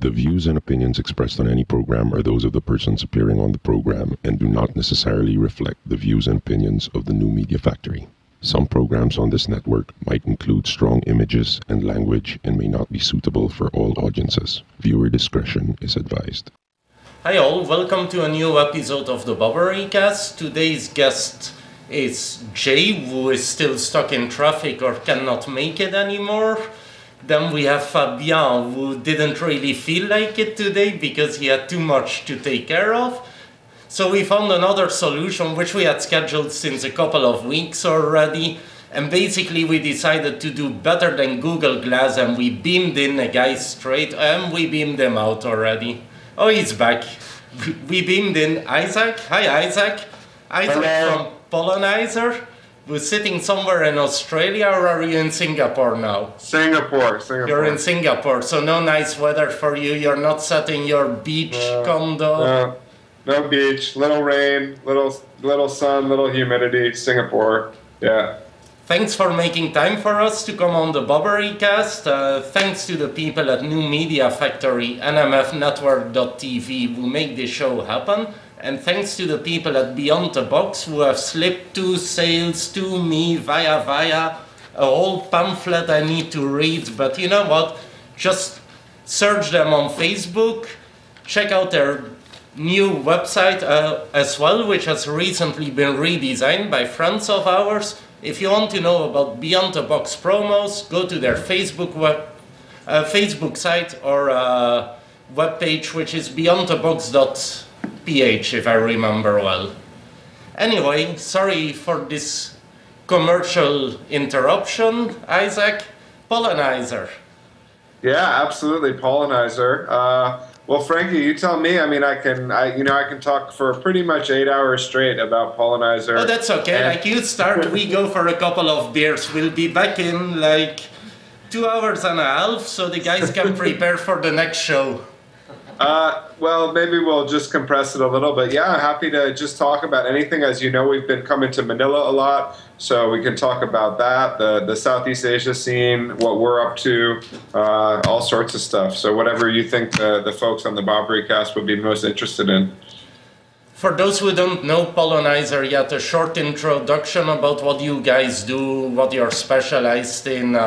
The views and opinions expressed on any program are those of the persons appearing on the program and do not necessarily reflect the views and opinions of the New Media Factory. Some programs on this network might include strong images and language and may not be suitable for all audiences. Viewer discretion is advised. Hi all, welcome to a new episode of theBobberyCast. Today's guest is Jay, who is still stuck in traffic or cannot make it anymore. Then we have Fabien, who didn't really feel like it today because he had too much to take care of. So we found another solution which we had scheduled since a couple of weeks already. And basically we decided to do better than Google Glass, and we beamed in a guy straight and we beamed him out already. Oh, he's back. We beamed in Isaac. Hi Isaac. Isaac from Pollenizer. We're sitting somewhere in Australia, or are you in Singapore now? Singapore. You're in Singapore, so no nice weather for you. You're not setting your beach condo. No beach, little rain, little sun, little humidity. Singapore, yeah. Thanks for making time for us to come on the BobberyCast. Thanks to the people at New Media Factory, nmfnetwork.tv, who make this show happen. And thanks to the people at Beyond the Box who have slipped 2 sales to me via a whole pamphlet I need to read. But you know what? Just search them on Facebook. Check out their new website as well, which has recently been redesigned by friends of ours. If you want to know about Beyond the Box promos, go to their Facebook site or webpage, which is beyondthebox.ph, if I remember well. Anyway, sorry for this commercial interruption, Isaac. Pollenizer. Yeah, absolutely, Pollenizer. Well, Frankie, you tell me. I mean, I can talk for pretty much 8 hours straight about Pollenizer. Oh, that's okay. And like you start, we go for a couple of beers. We'll be back in like 2 hours and a half, so the guys can prepare for the next show. Well, maybe we'll just compress it a little, but yeah, happy to just talk about anything. As you know, we've been coming to Manila a lot, so we can talk about that, the Southeast Asia scene, what we're up to, all sorts of stuff. So whatever you think the folks on the BobberyCast would be most interested in. For those who don't know Pollenizer yet, a short introduction about what you guys do, what you're specialized in,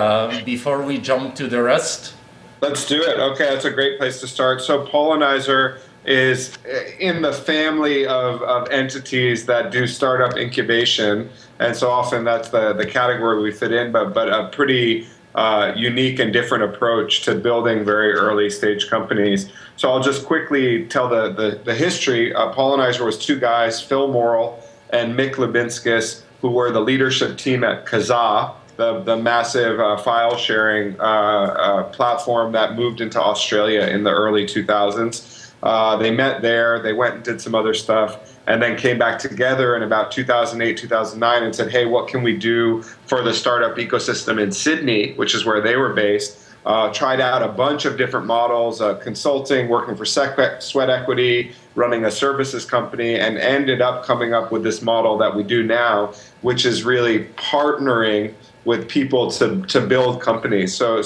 before we jump to the rest. Let's do it. Okay, that's a great place to start. So Pollenizer is in the family of entities that do startup incubation, and so often that's the category we fit in, but a pretty unique and different approach to building very early stage companies. So I'll just quickly tell the history. Pollenizer was 2 guys, Phil Morrill and Mick Lubinskis, who were the leadership team at Kazaa, the massive file sharing platform that moved into Australia in the early 2000s. They met there, they went and did some other stuff, and then came back together in about 2008, 2009 and said, hey, what can we do for the startup ecosystem in Sydney, which is where they were based. Tried out a bunch of different models, consulting, working for Sweat Equity, running a services company, and ended up coming up with this model that we do now, which is really partnering with people to build companies. So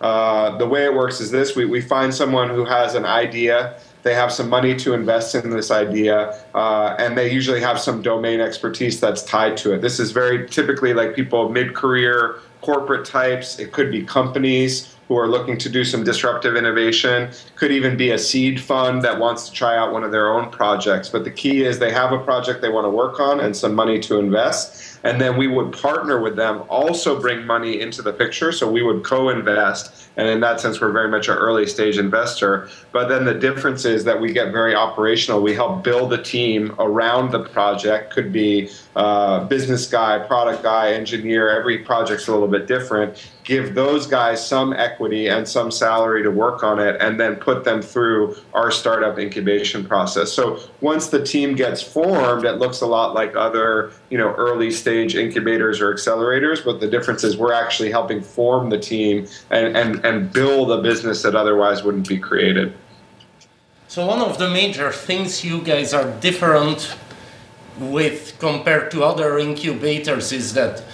the way it works is this: we find someone who has an idea, they have some money to invest in this idea, and they usually have some domain expertise that's tied to it. This is very typically like people mid-career, corporate types. It could be companies who are looking to do some disruptive innovation. Could even be a seed fund that wants to try out one of their own projects. But the key is they have a project they want to work on and some money to invest. And then we would partner with them, also bring money into the picture. So we would co-invest. And in that sense, we're very much an early stage investor. But then the difference is that we get very operational. We help build a team around the project. Could be business guy, product guy, engineer. Every project's a little bit different. Give those guys some equity and some salary to work on it, and then put them through our startup incubation process. So once the team gets formed, it looks a lot like other, early stage incubators or accelerators, but the difference is we're actually helping form the team and build a business that otherwise wouldn't be created. So one of the major things you guys are different with compared to other incubators is that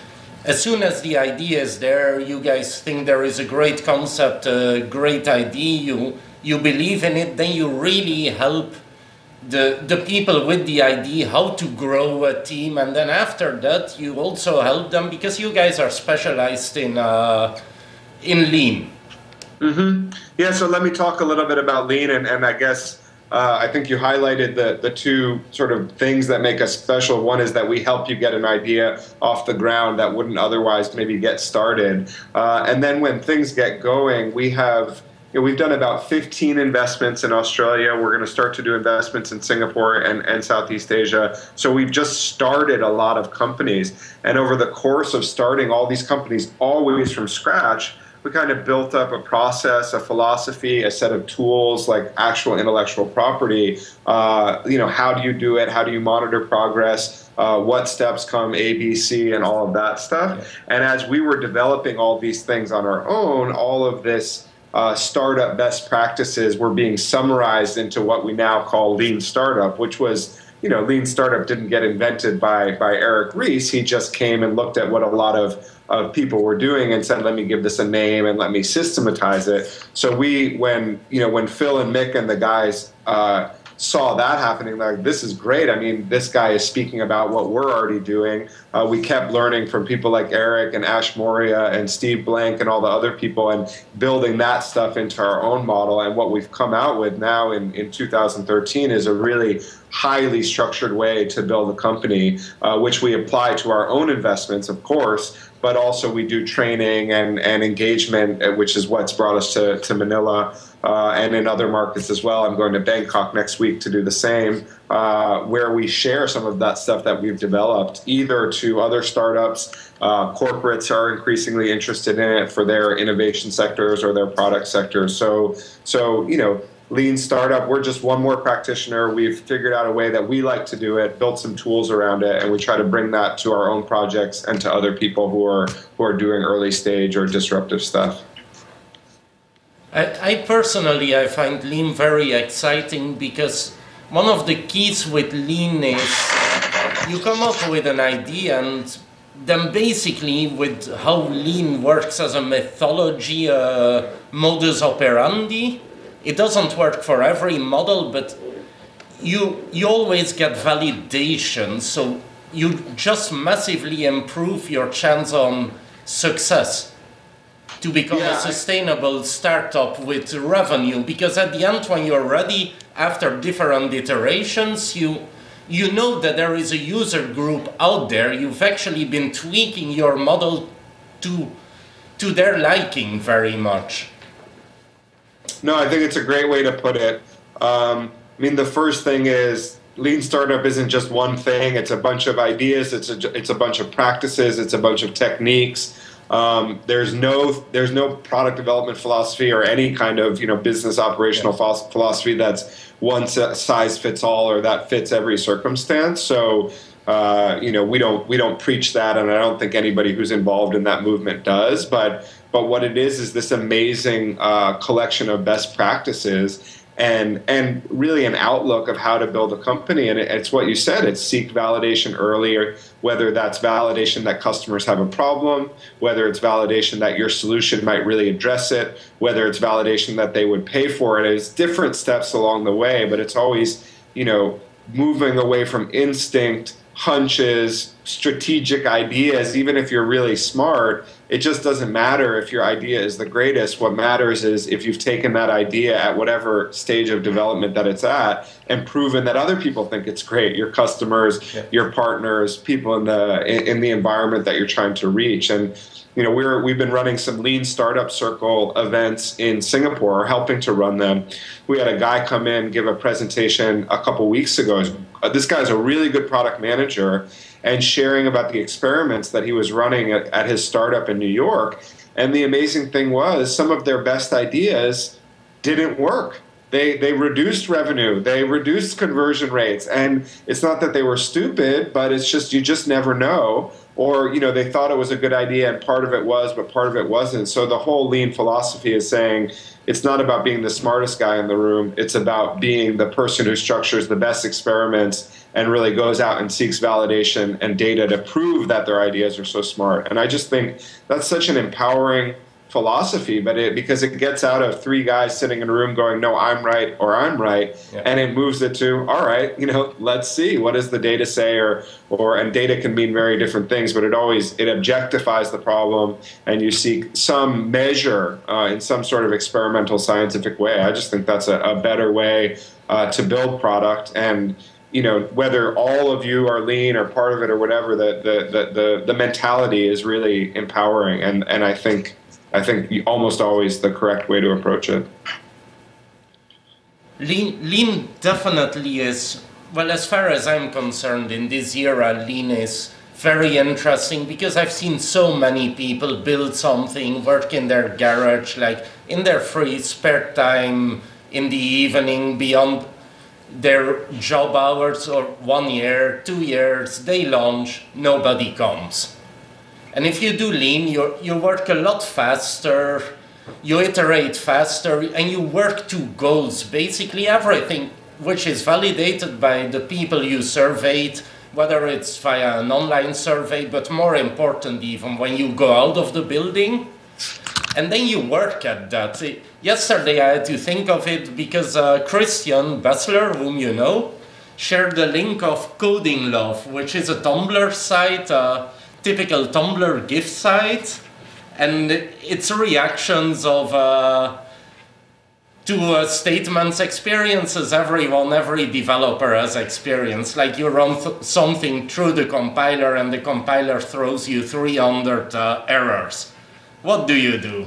as soon as the idea is there, you guys think there is a great concept, a great idea, you you believe in it, then you really help the people with the idea how to grow a team, and then after that you also help them because you guys are specialized in lean. Mm-hmm. Yeah, so let me talk a little bit about lean, and I guess I think you highlighted the two sort of things that make us special. One is that we help you get an idea off the ground that wouldn't otherwise maybe get started. And then when things get going, we've done about 15 investments in Australia. We're going to start to do investments in Singapore and Southeast Asia. So we've just started a lot of companies. And over the course of starting all these companies, always from scratch, we kind of built up a process, a philosophy, a set of tools like actual intellectual property. How do you do it? How do you monitor progress? What steps come A, B, C, and all of that stuff. Yeah. And as we were developing all these things on our own, all of this startup best practices were being summarized into what we now call Lean Startup, which was, Lean Startup didn't get invented by Eric Ries. He just came and looked at what a lot of people were doing and said, let me give this a name and let me systematize it. So when Phil and Mick and the guys saw that happening, like, this is great. I mean, this guy is speaking about what we're already doing. We kept learning from people like Eric and Ash Moria and Steve Blank and all the other people and building that stuff into our own model. And what we've come out with now in 2013 is a really highly structured way to build a company, which we apply to our own investments, of course, but also we do training and engagement, which is what's brought us to Manila and in other markets as well. I'm going to Bangkok next week to do the same, where we share some of that stuff that we've developed, either to other startups. Corporates are increasingly interested in it for their innovation sectors or their product sectors. So Lean Startup, we're just one more practitioner. We've figured out a way that we like to do it, built some tools around it, and we try to bring that to our own projects and to other people who are doing early stage or disruptive stuff. I personally find Lean very exciting because one of the keys with Lean is you come up with an idea, and then basically with how Lean works as a methodology, modus operandi, it doesn't work for every model, but you always get validation, so you just massively improve your chance on success to become a sustainable startup with revenue. Because at the end, when you're ready, after different iterations, you know that there is a user group out there. You've actually been tweaking your model to their liking very much. No, I think it's a great way to put it. The first thing is Lean Startup isn't just one thing. It's a bunch of ideas. It's a bunch of practices. It's a bunch of techniques. There's no product development philosophy or any kind of business operational philosophy that's one size fits all or that fits every circumstance. So we don't preach that, and I don't think anybody who's involved in that movement does. But what it is this amazing collection of best practices and really an outlook of how to build a company. And it's what you said. It's seek validation earlier, whether that's validation that customers have a problem, whether it's validation that your solution might really address it, whether it's validation that they would pay for it. It's different steps along the way, but it's always, moving away from instinct, hunches, strategic ideas. Even if you're really smart, it just doesn't matter if your idea is the greatest. What matters is if you've taken that idea at whatever stage of development that it's at and proven that other people think it's great, your customers, your partners, people in the environment that you're trying to reach. And we've been running some Lean Startup Circle events in Singapore, helping to run them. We had a guy come in, give a presentation a couple weeks ago. This guy's a really good product manager, and sharing about the experiments that he was running at his startup in New York. And the amazing thing was some of their best ideas didn't work. They reduced revenue, they reduced conversion rates, and it's not that they were stupid, but it's just you just never know. Or they thought it was a good idea and part of it was, but part of it wasn't. So the whole Lean philosophy is saying it's not about being the smartest guy in the room. It's about being the person who structures the best experiments and really goes out and seeks validation and data to prove that their ideas are so smart. And I just think that's such an empowering philosophy, but because it gets out of three guys sitting in a room going, no, I'm right or I'm right, and it moves it to, all right, let's see, what does the data say, and data can mean very different things, but it objectifies the problem, and you seek some measure in some sort of experimental scientific way. I just think that's a better way to build product. And whether all of you are lean or part of it or whatever, the mentality is really empowering, and I think almost always the correct way to approach it. Lean definitely is, well, as far as I'm concerned, in this era, lean is very interesting, because I've seen so many people build something, work in their garage, like in their free spare time, in the evening, beyond their job hours, or 1 year, 2 years, they launch, nobody comes. And if you do lean, you work a lot faster, you iterate faster, and you work to goals. Basically everything which is validated by the people you surveyed, whether it's via an online survey, but more important even when you go out of the building, and then you work at that. Yesterday I had to think of it because Christian Bessler, whom you know, shared the link of Coding Love, which is a Tumblr site, typical Tumblr gift site, and it's reactions of to statements, experiences every developer has experienced. Like you run something through the compiler and the compiler throws you 300 errors. What do?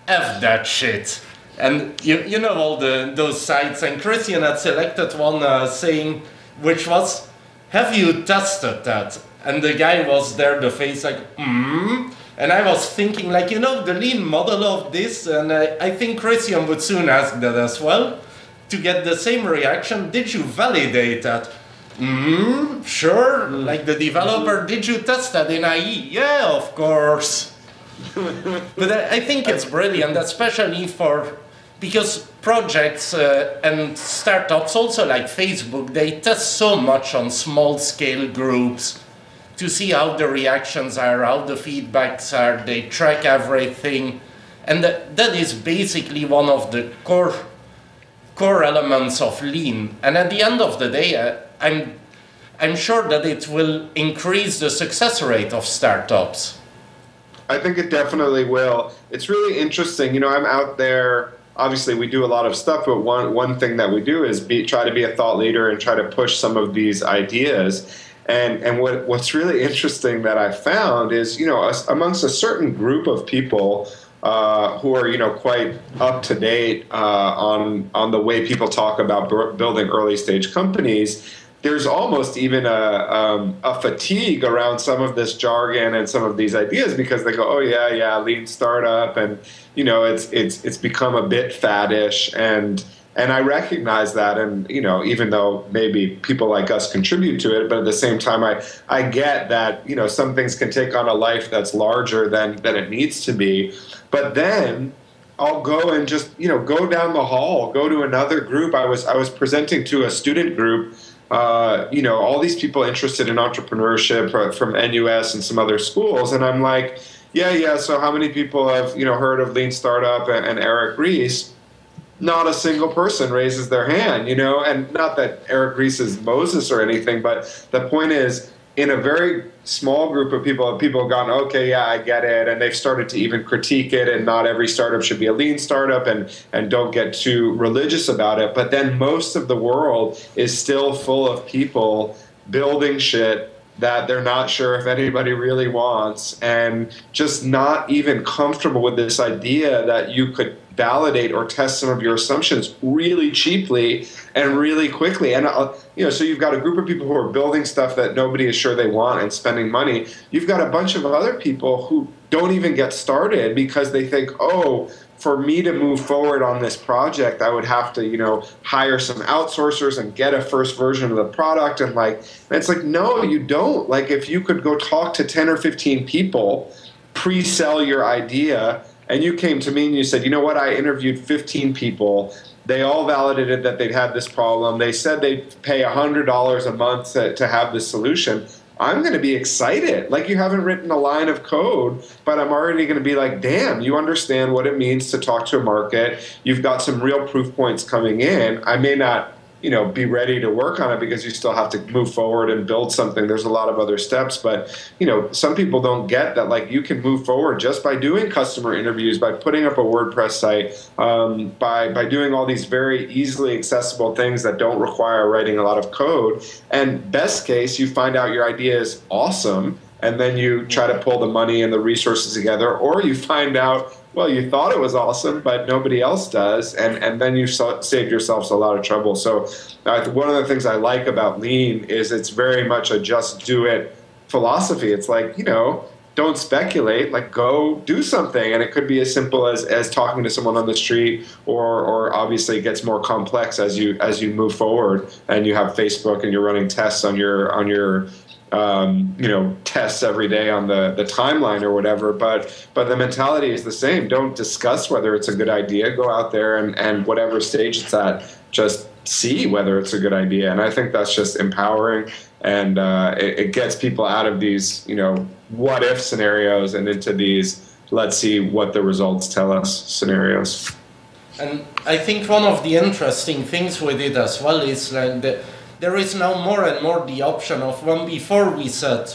F that shit. And you know all those sites, and Christian had selected one saying, which was, have you tested that? And the guy was there, the face like, And I was thinking, like, the lean model of this, and I think Christian would soon ask that as well, to get the same reaction. Did you validate that? Sure. Like the developer, did you test that in IE? Yeah, of course. But I think it's brilliant, especially because projects and startups, also like Facebook, they test so much on small-scale groups to see how the reactions are, how the feedbacks are, they track everything. And that is basically one of the core elements of lean. And at the end of the day, I'm sure that it will increase the success rate of startups. I think it definitely will. It's really interesting. I'm out there. Obviously, we do a lot of stuff, but one thing that we do is try to be a thought leader and try to push some of these ideas. And what's really interesting that I found is, amongst a certain group of people who are, quite up to date on the way people talk about building early stage companies, there's almost even a fatigue around some of this jargon and some of these ideas, because they go, oh yeah, lean startup, and it's become a bit faddish, and I recognize that, and even though maybe people like us contribute to it, but at the same time, I get that some things can take on a life that's larger than it needs to be. But then I'll go and just go down the hall, go to another group. I was presenting to a student group. All these people interested in entrepreneurship from NUS and some other schools, and I'm like, yeah. So how many people have heard of Lean Startup and Eric Ries? Not a single person raises their hand, and not that Eric Ries is Moses or anything, but the point is, in a very small group of people have gone, okay, yeah, I get it, and they've started to even critique it, and not every startup should be a lean startup, and don't get too religious about it. But then most of the world is still full of people building shit that they're not sure if anybody really wants, and just not even comfortable with this idea that you could validate or test some of your assumptions really cheaply and really quickly. And so you've got a group of people who are building stuff that nobody is sure they want and spending money. You've got a bunch of other people who don't even get started because they think, oh, for me to move forward on this project, I would have to, hire some outsourcers and get a first version of the product. And it's like, no, you don't. Like, if you could go talk to 10 or 15 people, pre-sell your idea, and you came to me and you said, you know what, I interviewed 15 people. They all validated that they'd had this problem. They said they'd pay $100 a month to have this solution. I'm going to be excited. Like, you haven't written a line of code, but I'm already going to be like, damn, you understand what it means to talk to a market. You've got some real proof points coming in. I may not, be ready to work on it because you still have to move forward and build something. There's a lot of other steps, but, some people don't get that, like, you can move forward just by doing customer interviews, by putting up a WordPress site, by doing all these very easily accessible things that don't require writing a lot of code. And best case, you find out your idea is awesome, and then you try to pull the money and the resources together, or you find out, well, you thought it was awesome, but nobody else does, and then you saved yourselves a lot of trouble. So one of the things I like about Lean is it's very much a just do it philosophy. It's like, don't speculate, like, go do something. And it could be as simple as talking to someone on the street, or obviously it gets more complex as you move forward and you have Facebook and you're running tests on your tests every day on the timeline or whatever, but the mentality is the same. Don't discuss whether it's a good idea. Go out there and whatever stage it's at, just see whether it's a good idea. And I think that's just empowering, and it gets people out of these, what if scenarios and into these let's see what the results tell us scenarios. And I think one of the interesting things with it as well is like there is now more and more the option of, when before we said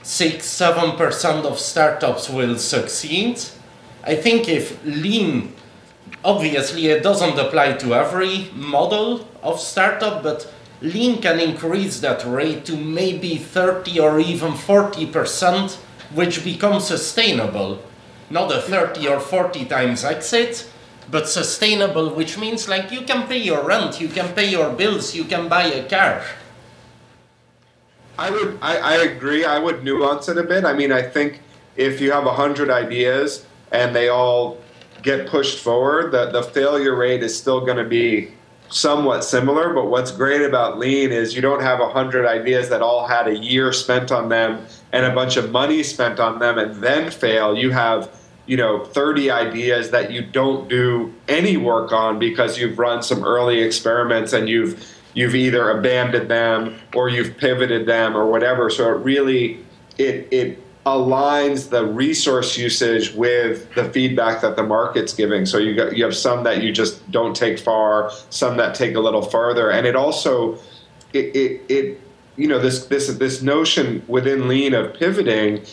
6-7% of startups will succeed. I think if Lean, obviously it doesn't apply to every model of startup, but Lean can increase that rate to maybe 30 or even 40%, which becomes sustainable. Not a 30 or 40 times exit, but sustainable, which means like you can pay your rent, you can pay your bills, you can buy a car. I agree. I would nuance it a bit. I mean, I think if you have 100 ideas and they all get pushed forward, the failure rate is still going to be somewhat similar. But what's great about Lean is you don't have 100 ideas that all had a year spent on them and a bunch of money spent on them and then fail. You have 30 ideas that you don't do any work on because you've run some early experiments and you've either abandoned them or you've pivoted them or whatever. So it really it aligns the resource usage with the feedback that the market's giving. So you have some that you just don't take far, some that take a little farther, and it also this notion within Lean of pivoting,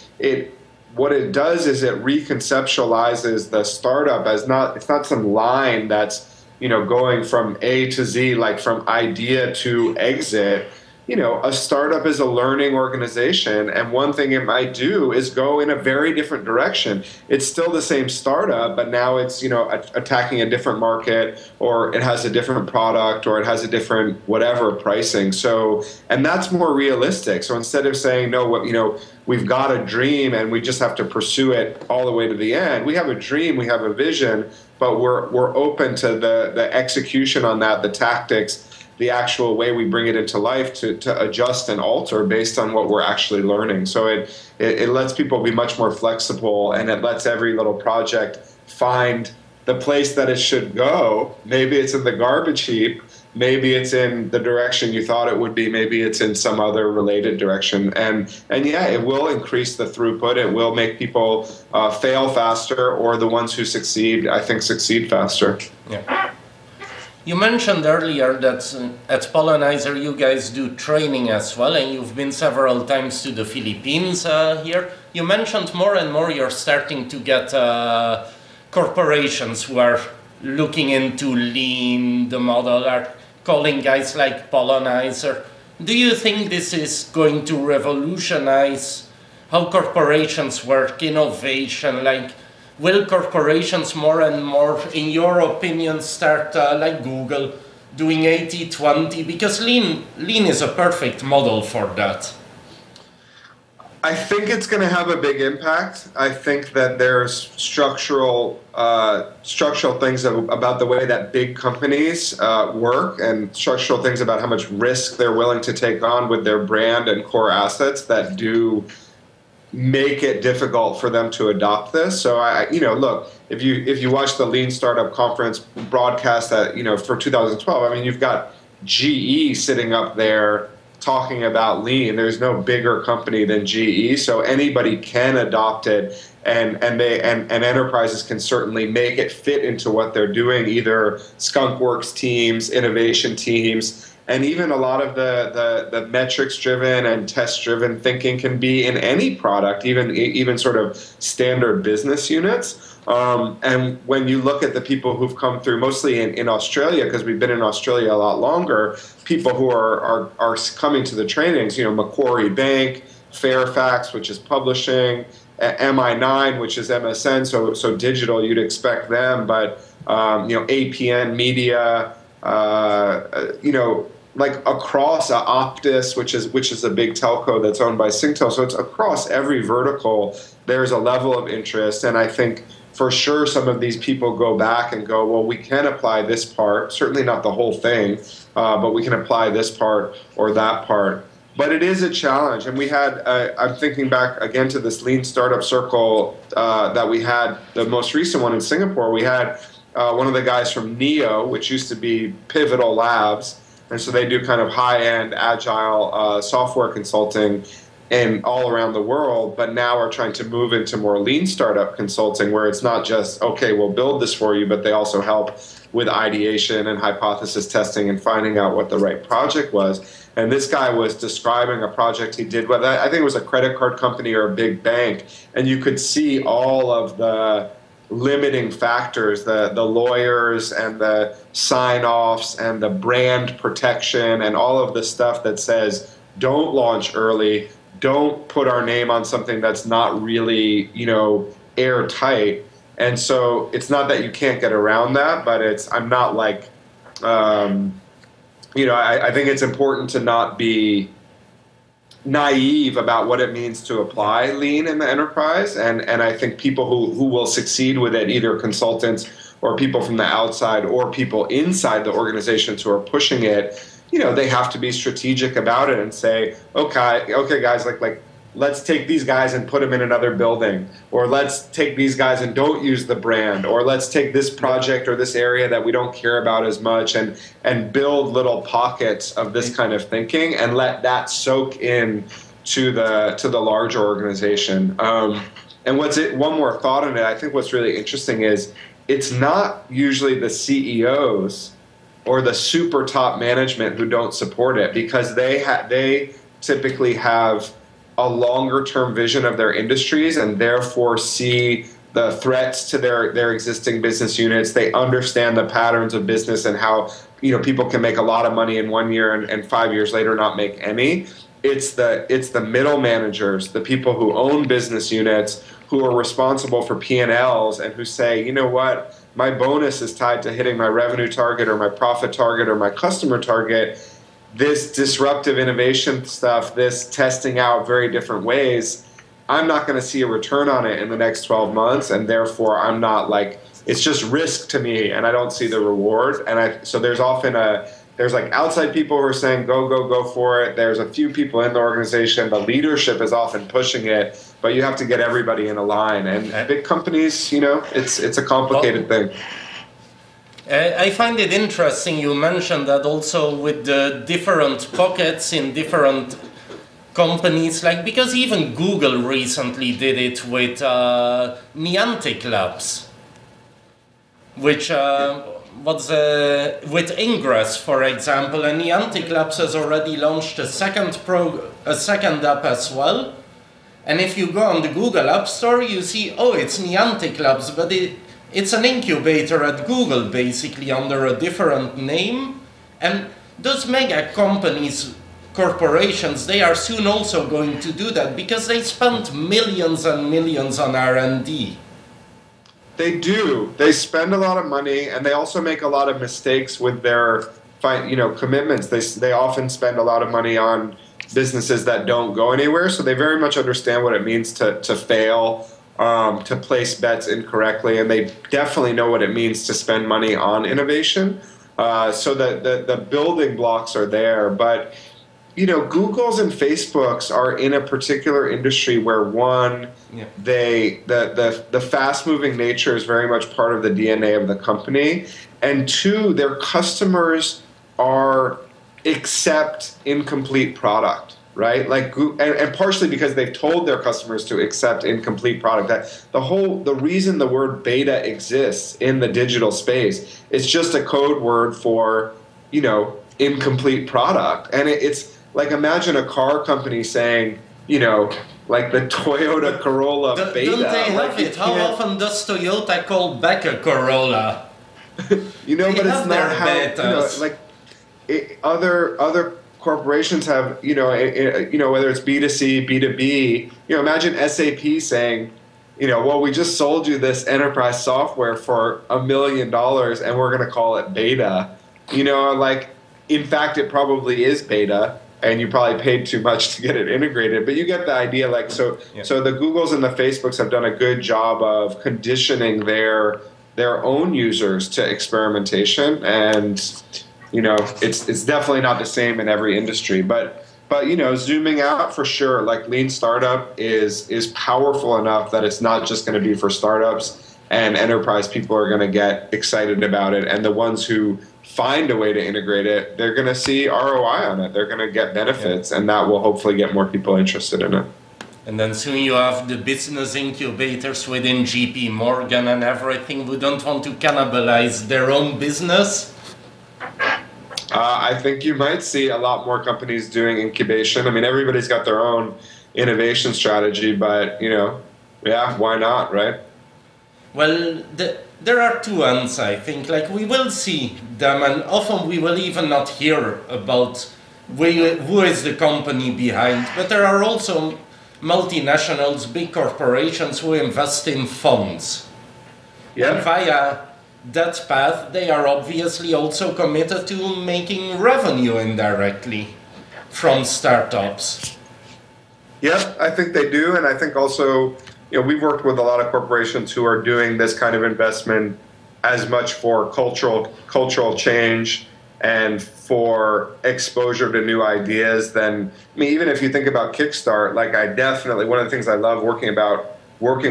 what it does is it reconceptualizes the startup as it's not some line that's going from A to Z, like from idea to exit. A startup is a learning organization, and one thing it might do is go in a very different direction. It's still the same startup, but now it's attacking a different market, or it has a different product, or it has a different whatever pricing. So, and that's more realistic. So instead of saying no, we've got a dream and we just have to pursue it all the way to the end. We have a dream, we have a vision, but we're open to the execution on that, the tactics, the actual way we bring it into life to adjust and alter based on what we're actually learning. So it lets people be much more flexible, and it lets every little project find the place that it should go. Maybe it's in the garbage heap, maybe it's in the direction you thought it would be, maybe it's in some other related direction. And yeah, it will increase the throughput. It will make people fail faster, or the ones who succeed, I think, succeed faster. Yeah. You mentioned earlier that at Pollenizer you guys do training as well, and you've been several times to the Philippines here. You mentioned more and more you're starting to get corporations who are looking into Lean, the model, are calling guys like Pollenizer. Do you think this is going to revolutionize how corporations work, innovation? Like, will corporations more and more, in your opinion, start like Google doing 80-20? Because Lean is a perfect model for that. I think it's going to have a big impact. I think that there's structural things about the way that big companies work, and structural things about how much risk they're willing to take on with their brand and core assets that do make it difficult for them to adopt this. So look, if you watch the Lean Startup Conference broadcast that for 2012, I mean, you've got GE sitting up there talking about lean. There's no bigger company than GE, so anybody can adopt it, and enterprises can certainly make it fit into what they're doing, either skunkworks teams, innovation teams, and even a lot of the metrics driven and test driven thinking can be in any product, even sort of standard business units. And when you look at the people who've come through, mostly in Australia, because we've been in Australia a lot longer, people who are coming to the trainings, Macquarie Bank, Fairfax, which is publishing, MI9, which is MSN, so digital, you'd expect them, but APN Media, like across Optus, which is a big telco that's owned by Singtel. So it's across every vertical. There's a level of interest, and I think for sure some of these people go back and go, well, we can apply this part, certainly not the whole thing, but we can apply this part or that part. But it is a challenge, and we had, I'm thinking back again to this Lean Startup Circle that we had, the most recent one in Singapore. We had one of the guys from NEO, which used to be Pivotal Labs, and so they do kind of high-end agile software consulting and all around the world, but now are trying to move into more lean startup consulting, where it's not just, okay, we'll build this for you, but they also help with ideation and hypothesis testing and finding out what the right project was. And this guy was describing a project he did with, I think it was a credit card company or a big bank, and you could see all of the limiting factors, the lawyers and the sign-offs and the brand protection and all of the stuff that says, don't launch early, don't put our name on something that's not really, airtight. And so it's not that you can't get around that, but I'm not like, I think it's important to not be naive about what it means to apply lean in the enterprise. And I think people who will succeed with it, either consultants or people from the outside or people inside the organizations who are pushing it, they have to be strategic about it and say, okay, guys, like let's take these guys and put them in another building, or let's take these guys and don't use the brand, or let's take this project or this area that we don't care about as much and build little pockets of this kind of thinking and let that soak in to the larger organization. And one more thought on it, I think what's really interesting is it's not usually the CEOs or the super top management who don't support it, because they typically have a longer term vision of their industries and therefore see the threats to their existing business units. They understand the patterns of business and how people can make a lot of money in 1 year and 5 years later not make any. It's the middle managers, the people who own business units, who are responsible for P&Ls and who say, you know what, my bonus is tied to hitting my revenue target or my profit target or my customer target. This disruptive innovation stuff, this testing out very different ways, I'm not going to see a return on it in the next 12 months, and therefore I'm not it's just risk to me, and I don't see the reward. And so there's often there's outside people who are saying go for it. There's a few people in the organization. The leadership is often pushing it, but you have to get everybody in a line. And big companies, it's a complicated thing. I find it interesting you mentioned that also with the different pockets in different companies, because even Google recently did it with Niantic Labs, which with Ingress, for example, and Niantic Labs has already launched a second app as well. And if you go on the Google App Store, you see, it's Niantic Labs, but it's an incubator at Google, basically, under a different name. And those mega companies, corporations, they are soon also going to do that because they spent millions and millions on R&D. They do. They spend a lot of money, and they also make a lot of mistakes with their commitments. They often spend a lot of money on businesses that don't go anywhere, so they very much understand what it means to fail, to place bets incorrectly, and they definitely know what it means to spend money on innovation. So the building blocks are there, but Google's and Facebook's are in a particular industry where the fast-moving nature is very much part of the DNA of the company, and two, their customers are accept incomplete product, right? Like, and partially because they've told their customers to accept incomplete product. That the reason the word beta exists in the digital space is just a code word for, incomplete product. And it's like, imagine a car company saying, like the Toyota Corolla beta. Don't they have like it? How often does Toyota call back a Corolla? But it's not how, other corporations have, whether it's B2C, B2B, imagine SAP saying, well, we just sold you this enterprise software for $1 million and we're going to call it beta. In fact, it probably is beta and you probably paid too much to get it integrated, but you get the idea. So the Googles and the Facebooks have done a good job of conditioning their own users to experimentation, and it's definitely not the same in every industry, but zooming out for sure, like lean startup is powerful enough that it's not just going to be for startups, and enterprise people are going to get excited about it, and the ones who find a way to integrate it, they're going to see ROI on it, they're going to get benefits, and that will hopefully get more people interested in it. And then soon you have the business incubators within GP Morgan and everything who don't want to cannibalize their own business. I think you might see a lot more companies doing incubation. I mean, everybody's got their own innovation strategy, but, why not, right? Well, there are two ends, I think. Like, we will see them, and often we will even not hear about who is the company behind. But there are also multinationals, big corporations who invest in funds. Yeah. And via that path, they are obviously also committed to making revenue indirectly from startups. Yeah, I think they do, and I think also, we've worked with a lot of corporations who are doing this kind of investment as much for cultural change and for exposure to new ideas than, even if you think about Kickstart, one of the things I love working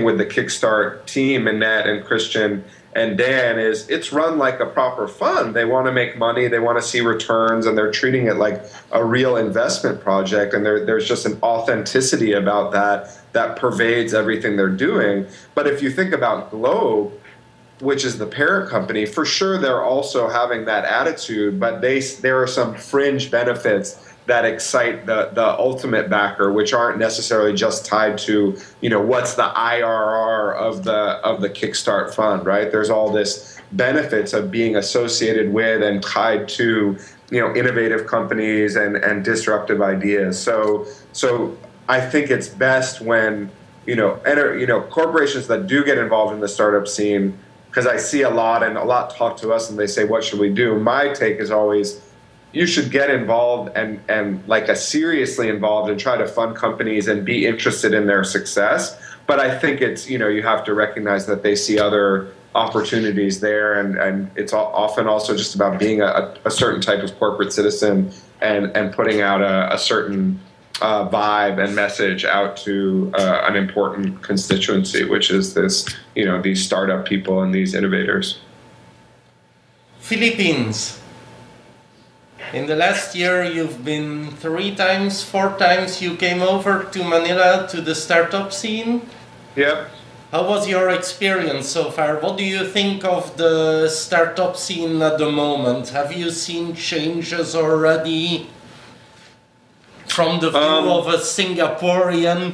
with the Kickstart team, Annette and Christian and Dan, is it's run like a proper fund. They want to make money, they want to see returns, and they're treating it like a real investment project, and there's just an authenticity about that pervades everything they're doing. But if you think about Globe, which is the parent company, for sure they're also having that attitude, but there are some fringe benefits that excite the ultimate backer, which aren't necessarily just tied to, what's the IRR of the Kickstart fund, right? There's all this benefits of being associated with and tied to, innovative companies and disruptive ideas. So I think it's best when, corporations that do get involved in the startup scene, because I see a lot talk to us and they say, what should we do? My take is always, you should get involved and seriously involved and try to fund companies and be interested in their success. But I think it's, you have to recognize that they see other opportunities there, and it's often also just about being a certain type of corporate citizen and putting out a certain vibe and message out to an important constituency, which is this, these startup people and these innovators. Philippines. In the last year, you've been 4 times you came over to Manila to the startup scene. Yep. How was your experience so far? What do you think of the startup scene at the moment? Have you seen changes already from the view of a Singaporean?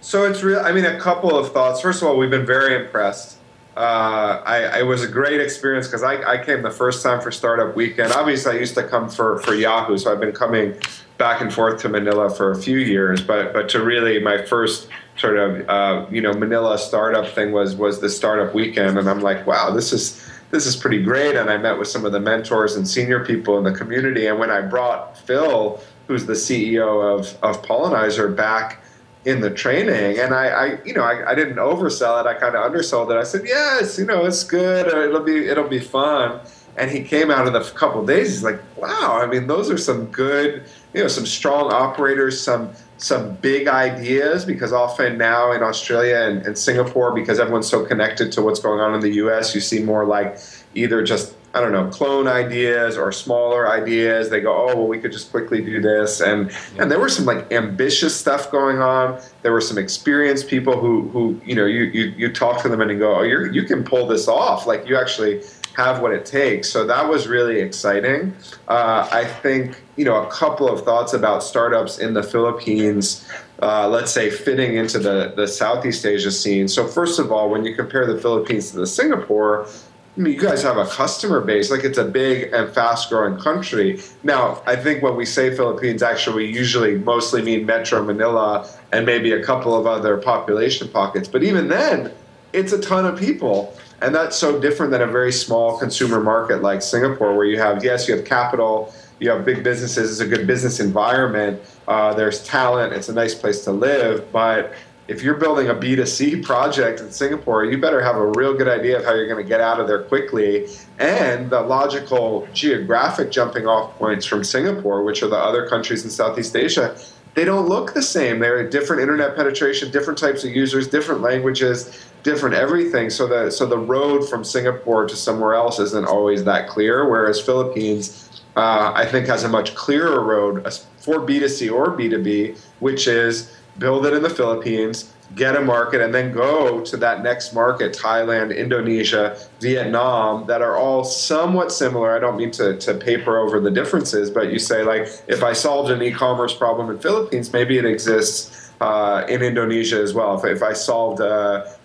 So it's real. A couple of thoughts. First of all, we've been very impressed. It was a great experience because I came the first time for Startup Weekend. Obviously, I used to come for Yahoo, so I've been coming back and forth to Manila for a few years. But to really, my first sort of Manila startup thing was the Startup Weekend, and I'm like, wow, this is pretty great. And I met with some of the mentors and senior people in the community. And when I brought Phil, who's the CEO of Pollenizer, back in the training, and I didn't oversell it. I kind of undersold it. I said, yes, it's good. It'll be fun. And he came out in a couple of days. He's like, wow. Those are some good, some strong operators, some big ideas. Because often now in Australia and Singapore, because everyone's so connected to what's going on in the U.S., you see more like either just I don't know, clone ideas or smaller ideas. They go, oh, well, we could just quickly do this. And there was some like ambitious stuff going on. There were some experienced people who you know, you talk to them and you go, oh, you can pull this off. Like you actually have what it takes. So that was really exciting. I think, you know, a couple of thoughts about startups in the Philippines, let's say fitting into the Southeast Asia scene. So first of all, when you compare the Philippines to the Singapore, I mean, you guys have a customer base, like it's a big and fast growing country. Now, I think when we say Philippines, actually, we usually mostly mean Metro Manila and maybe a couple of other population pockets. But even then, it's a ton of people. And that's so different than a very small consumer market like Singapore, where you have, yes, you have capital, you have big businesses, it's a good business environment, there's talent, it's a nice place to live. But if you're building a B2C project in Singapore, you better have a real good idea of how you're going to get out of there quickly. And the logical geographic jumping off points from Singapore, which are the other countries in Southeast Asia, they don't look the same. They're different internet penetration, different types of users, different languages, different everything. So the road from Singapore to somewhere else isn't always that clear, whereas Philippines, I think, has a much clearer road for B2C or B2B, which is build it in the Philippines, get a market, and then go to that next market, Thailand, Indonesia, Vietnam, that are all somewhat similar. I don't mean to paper over the differences, but you say, like, if I solved an e-commerce problem in Philippines, maybe it exists in Indonesia as well. If I solved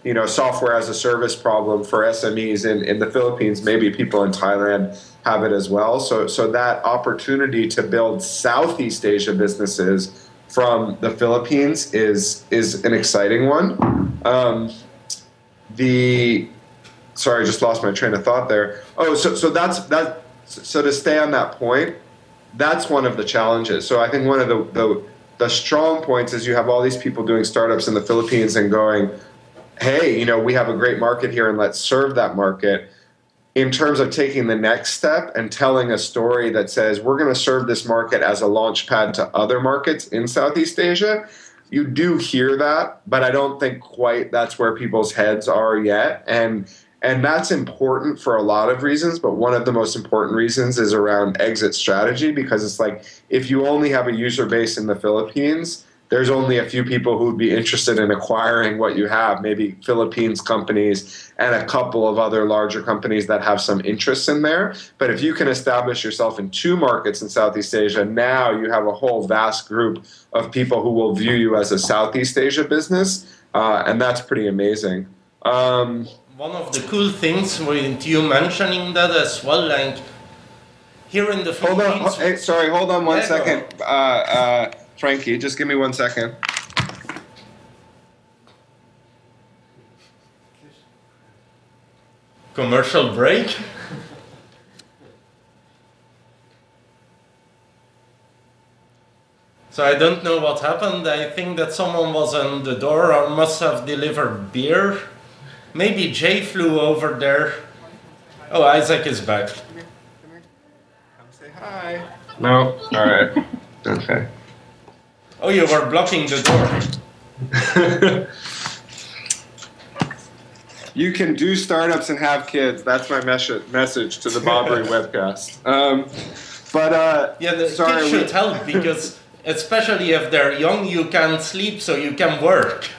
you know, software as a service problem for SMEs in the Philippines, maybe people in Thailand have it as well. So that opportunity to build Southeast Asia businesses from the Philippines is an exciting one. Sorry, I just lost my train of thought there. Oh, so that's that. So to stay on that point, that's one of the challenges. So I think one of the strong points is you have all these people doing startups in the Philippines and going, hey, you know, we have a great market here and let's serve that market. In terms of taking the next step and telling a story that says we're going to serve this market as a launch pad to other markets in Southeast Asia, you do hear that, but I don't think quite that's where people's heads are yet. And that's important for a lot of reasons, but one of the most important reasons is around exit strategy, because it's like if you only have a user base in the Philippines, there's only a few people who would be interested in acquiring what you have, maybe Philippines companies and a couple of other larger companies that have some interest in there. But if you can establish yourself in 2 markets in Southeast Asia, now you have a whole vast group of people who will view you as a Southeast Asia business, and that's pretty amazing. One of the cool things with you mentioning that as well, like here in the Philippines... Hold on one second. Frankie, just give me 1 second. Commercial break? So I don't know what happened. I think that someone was on the door or must have delivered beer. Maybe Jay flew over there. Oh, Isaac is back. Come here. Come say hi. No? All right. Okay. Oh, you were blocking the door. You can do startups and have kids. That's my message to the Bobbery webcast. Yeah, the kids should help, because especially if they're young, you can't sleep, so you can work.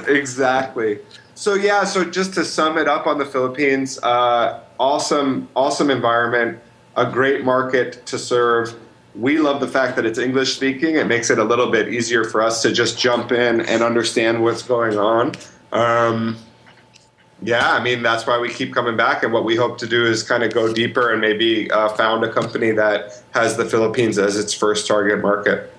Exactly. So yeah, so just to sum it up on the Philippines, awesome environment, a great market to serve. We love the fact that it's English speaking. It makes it a little bit easier for us to just jump in and understand what's going on. Yeah, I mean, that's why we keep coming back. And what we hope to do is kind of go deeper and maybe found a company that has the Philippines as its first target market.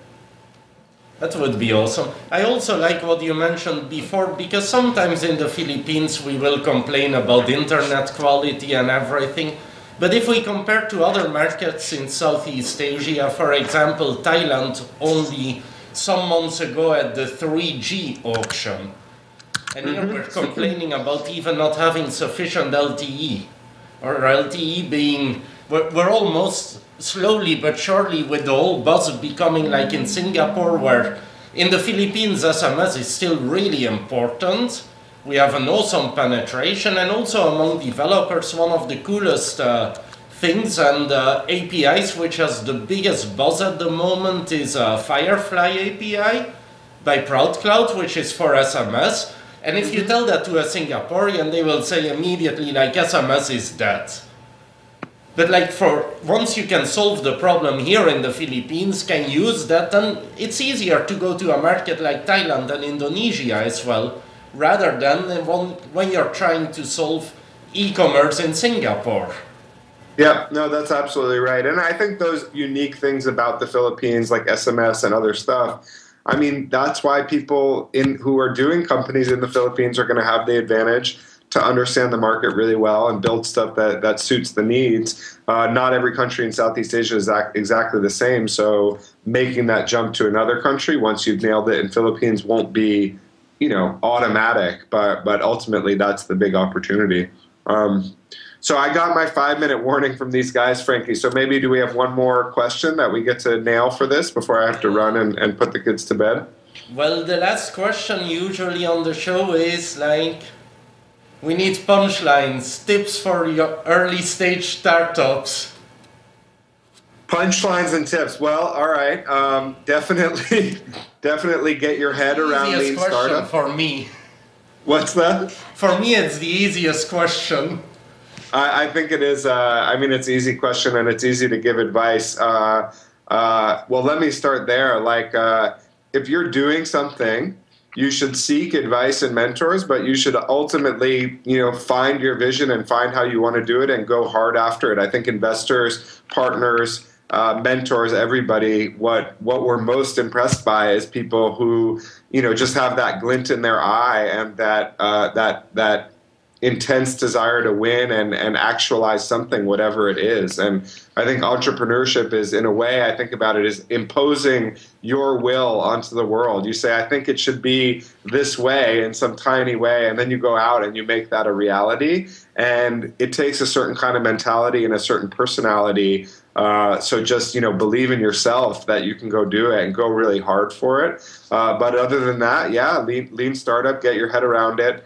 That would be awesome. I also like what you mentioned before, because sometimes in the Philippines we will complain about internet quality and everything. But if we compare to other markets in Southeast Asia, for example, Thailand only some months ago at the 3G auction, and here we're complaining about even not having sufficient LTE, or LTE being, we're almost slowly but surely with the whole buzz becoming like in Singapore, where in the Philippines SMS is still really important. We have an awesome penetration, and also among developers, one of the coolest things and APIs, which has the biggest buzz at the moment is Firefly API by ProudCloud, which is for SMS. And if you tell that to a Singaporean, they will say immediately, like, SMS is dead. But like, for once you can solve the problem here in the Philippines, can use that, then it's easier to go to a market like Thailand and Indonesia as well, rather than when you're trying to solve e-commerce in Singapore. Yeah, no, that's absolutely right. And I think those unique things about the Philippines, like SMS and other stuff, I mean, that's why people who are doing companies in the Philippines are going to have the advantage to understand the market really well and build stuff that suits the needs. Not every country in Southeast Asia is exactly the same, so making that jump to another country once you've nailed it in Philippines won't be, automatic, but ultimately that's the big opportunity. So I got my 5-minute warning from these guys, Frankie. So maybe do we have one more question that we get to nail for this before I have to run and put the kids to bed? Well, the last question usually on the show is like, we need punchlines, tips for your early stage startups. Punchlines and tips. Well, all right. Definitely get your head around lean startup. For me. What's that? For me, it's the easiest question. I think it is. It's an easy question and it's easy to give advice. Well, let me start there. Like, if you're doing something, you should seek advice and mentors, but you should ultimately, find your vision and find how you want to do it and go hard after it. I think investors, partners, mentors, everybody, what we're most impressed by is people who, just have that glint in their eye and that intense desire to win and actualize something, whatever it is. And I think entrepreneurship is, in a way, I think about it as imposing your will onto the world. You say, I think it should be this way in some tiny way, and then you go out and you make that a reality. And it takes a certain kind of mentality and a certain personality. So just, believe in yourself that you can go do it and go really hard for it. But other than that, yeah, lean startup, get your head around it,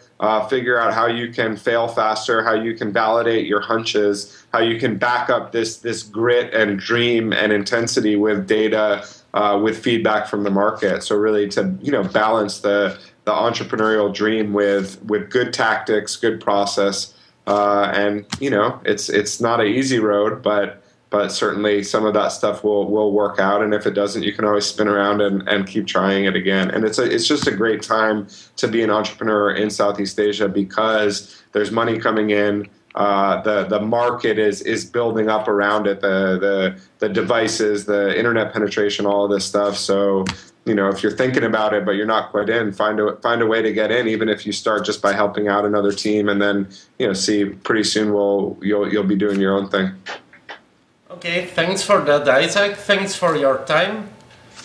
figure out how you can fail faster, how you can validate your hunches, how you can back up this grit and dream and intensity with data, with feedback from the market. So really to, balance the entrepreneurial dream with good tactics, good process. And, it's not an easy road, but certainly some of that stuff will work out, and if it doesn't, you can always spin around and keep trying it again. And it's just a great time to be an entrepreneur in Southeast Asia because there's money coming in, the market is building up around it, the devices, the internet penetration, all of this stuff. So if you're thinking about it but you're not quite in, find a way to get in, even if you start just by helping out another team, and then see pretty soon you'll be doing your own thing. Okay, thanks for that, Isaac. Thanks for your time.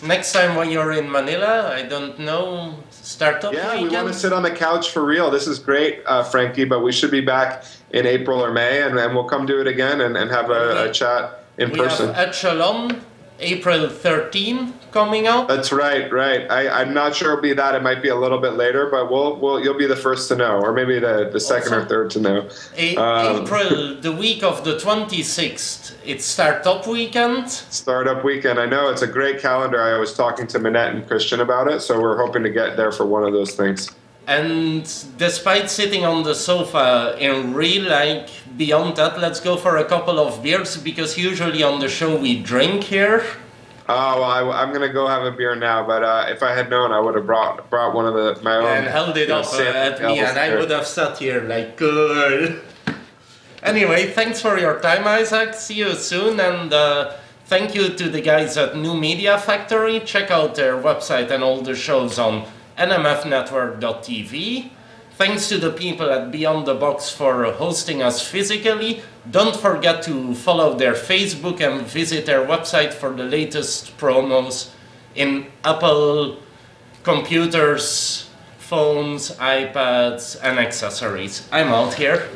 Next time when you're in Manila, I don't know, startup weekend? We want to sit on the couch for real. This is great, Frankie, but we should be back in April or May, and we'll come do it again and have a chat in person. We have Echelon, April 13 coming out. That's right. I'm not sure it'll be that. It might be a little bit later, but you'll be the first to know, or maybe the second or third to know. April, the week of the 26th, it's Startup Weekend. Startup Weekend. I know, it's a great calendar. I was talking to Minette and Christian about it, so we're hoping to get there for one of those things. And despite sitting on the sofa in real, beyond that, let's go for a couple of beers, because usually on the show we drink here. Oh, well, I'm going to go have a beer now, but if I had known, I would have brought one of my own. And held it up at me, and I would have sat here good. Anyway, thanks for your time, Isaac. See you soon, and thank you to the guys at New Media Factory. Check out their website and all the shows on nmfnetwork.tv. Thanks to the people at Beyond the Box for hosting us physically. Don't forget to follow their Facebook and visit their website for the latest promos in Apple computers, phones, iPads, and accessories. I'm out here.